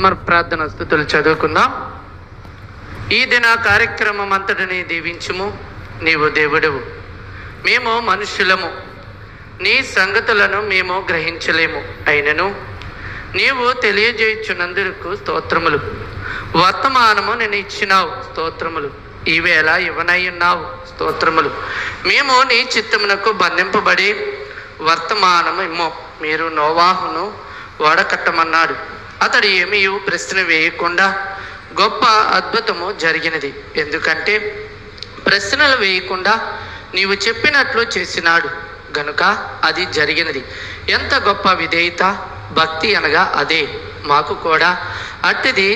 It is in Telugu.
సమర్ ప్రార్థన స్తుతులు చదువుకుందాం. ఈ దిన కార్యక్రమం అంతటిని దీవించుము. నీవు దేవుడవు, మేము మనుషులము, నీ సంగతులను మేము గ్రహించలేము. అయినను నీవు తెలియజేయుచున్నందుకు స్తోత్రములు. వర్తమానము నేను ఇచ్చినావు, స్తోత్రములు. ఈవేళ ఇవ్వనై ఉన్నావు, స్తోత్రములు. మేము నీ చిత్తమునకు బంధింపబడి వర్తమానము ఇమ్మో. మీరు నోవాహును వడకట్టమన్నాడు. అతడు ఏమీ ప్రశ్న వేయకుండా గొప్ప అద్భుతము జరిగినది. ఎందుకంటే ప్రశ్నలు వేయకుండా నీవు చెప్పినట్లు చేసినాడు గనుక అది జరిగినది. ఎంత గొప్ప విధేయత, భక్తి అనగా అదే. మాకు కూడా అట్టిది